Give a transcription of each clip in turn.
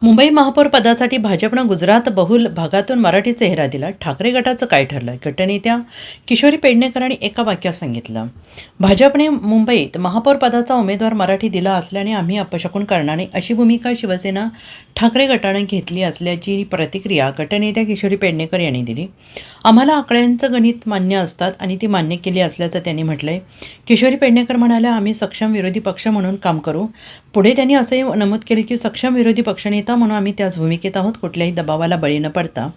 मुंबई महापौर पदासाठी भाजपनं गुजरात बहुल भागातून मराठी चेहरा दिला. ठाकरे गटाचं काय ठरलं? गटनेत्या किशोरी पेडणेकरांनी एका वाक्यात सांगितलं, भाजपने मुंबईत महापौर पदाचा उमेदवार मराठी दिला असल्याने आम्ही अपशकुन करणार नाही, अशी भूमिका शिवसेना ठाकरे गटानं घेतली असल्याची प्रतिक्रिया गटनेत्या किशोरी पेडणेकर यांनी दिली. आम्हाला आकड्यांचं गणित मान्य असतात आणि ती मान्य केली असल्याचं त्यांनी म्हटलंय. किशोरी पेडणेकर म्हणाल्या, आम्ही सक्षम विरोधी पक्ष म्हणून काम करू. पुढे त्यांनी असंही नमूद केले की सक्षम विरोधी पक्षनेता म्हणून आम्ही त्याच भूमिकेत आहोत. कुठल्याही दबावाला बळी न पडता,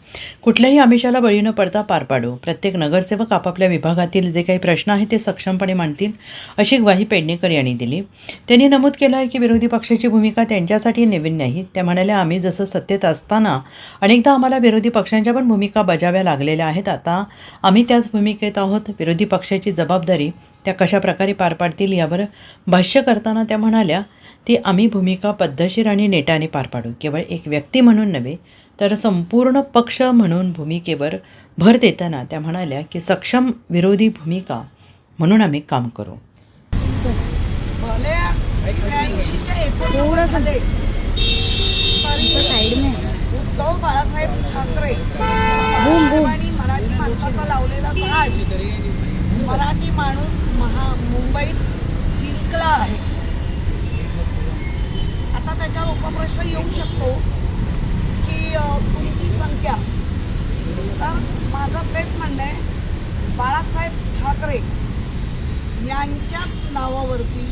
कुठल्याही आमिषाला बळी न पडता पार पाडू. प्रत्येक नगरसेवक आपापल्या विभागातील जे काही प्रश्न आहेत ते सक्षमपणे मांडतील, अशी ग्वाही पेडणेकर यांनी दिली. त्यांनी नमूद केलं आहे की विरोधी पक्षाची भूमिका त्यांच्यासाठी नवीन नाही. त्या म्हणाल्या, आम्ही जसं सत्तेत असताना अनेकदा आम्हाला विरोधी पक्षांच्या पण भूमिका बजाव्या लागलेल्या आहेत. आता आम्ही त्याच भूमिकेत आहोत. विरोधी पक्षाची जबाबदारी त्या कशाप्रकारे पार पाडतील यावर भाष्य करताना त्या म्हणाल्या, ती आम्ही भूमिका पद्धतशीर आणि नेटाने पार पाडू. केवळ एक व्यक्ती म्हणून नव्हे तर संपूर्ण पक्ष म्हणून भूमिकेवर भर देताना त्या म्हणाल्या की सक्षम विरोधी भूमिका म्हणून आम्ही काम करू. उद्धव बाळासाहेब ठाकरे आणि मराठी माणसाचा लावलेला ताज मराठी माणूस मुंबईत जिंकला आहे. आता त्याच्यावर उपप्रश्न येऊ शकतो की तुमची संख्या, तर माझं तेच म्हणणं आहे, बाळासाहेब ठाकरे यांच्याच नावावरती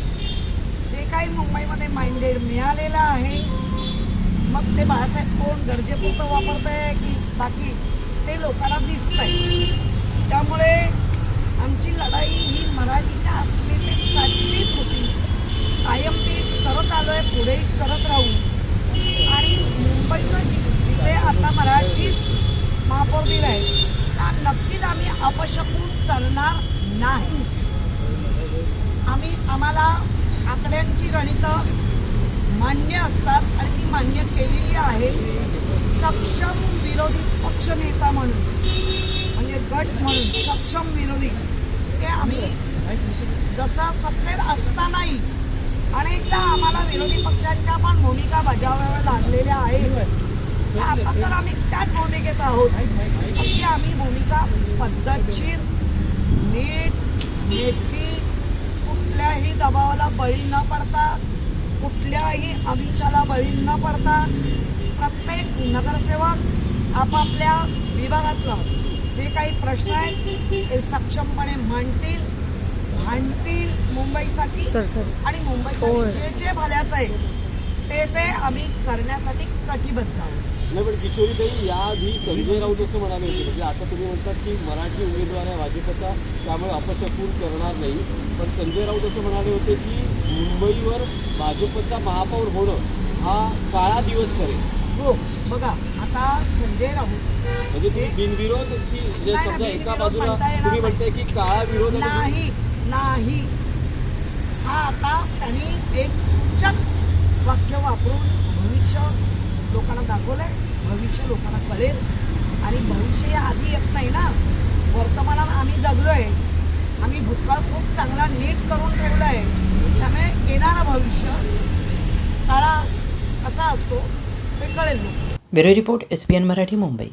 जे काही मुंबईमध्ये माइंडेड मिळालेलं आहे, मग ते बाळासाहेब कोण गरजेपुरतं वापरत आहे की बाकी ते लोकांना दिसतंय. त्यामुळे आमची लढाई ही मराठीच्या अस्मितेसाठीच होती. कायम ती करत आलो आहे, पुढेही करत राहू. आणि मुंबईचं जिथे आता मराठीच महापौर दिला आहे त्या नक्कीच आम्ही अपशकुन करणार नाही. आम्हाला आकड्यांची गणितं मान्य असतात आणि ती मान्य केलेली आहे. सक्षम विरोधी पक्षनेता म्हणून, म्हणजे गट म्हणून सक्षम विरोधी, ते आम्ही जसं सत्तेत असतानाही अनेकदा आम्हाला विरोधी पक्षांच्या पण भूमिका बजावाव्या लागलेल्या आहेत. आता तर आम्ही त्याच भूमिकेत आहोत. अशी आम्ही भूमिका पद्धतशीर, नेटकी, कुठल्याही दबावाला बळी न पडता, कुठल्याही आमिषाला बळी न पडता प्रत्येक नगरसेवक आपापल्या विभागातलं जे काही प्रश्न आहेत ते सक्षमपणे मांडतील, भांडतील मुंबईसाठी. आणि मुंबईसाठी जे जे भल्याचं आहे ते आम्ही करण्यासाठी कटिबद्ध आहोत. नाही, पण किशोरीताई याआधी संजय राऊत असं म्हणाले होते, म्हणजे आता तुम्ही म्हणतात की मराठी उमेदवार आहे भाजपचा, त्यामुळे अपशकुन करणार नाही. पण संजय राऊत असं म्हणाले होते की मुंबईवर भाजपचा महापौर होणं हा काळा दिवस ठरेल. हो, बघा आता संजय राऊत म्हणजे तुम्ही बिनविरोध की म्हणजे समजा एका बाजूला तुम्ही म्हणताय की काळा विरोध नाही, हा आता त्यांनी एक सूचक वाक्य वापरून भविष्य लोकांना दाखवलंय. भविष्य लोकांना कळेल आणि भविष्य या आधी येत नाही ना. वर्तमानात आम्ही जगलोय, आम्ही भूतकाळ खूप चांगला नीट करून ठेवलाय. त्यामुळे येणारं भविष्य काळा कसा असतो ते कळेल. Bureau report, SBN Marathi, Mumbai.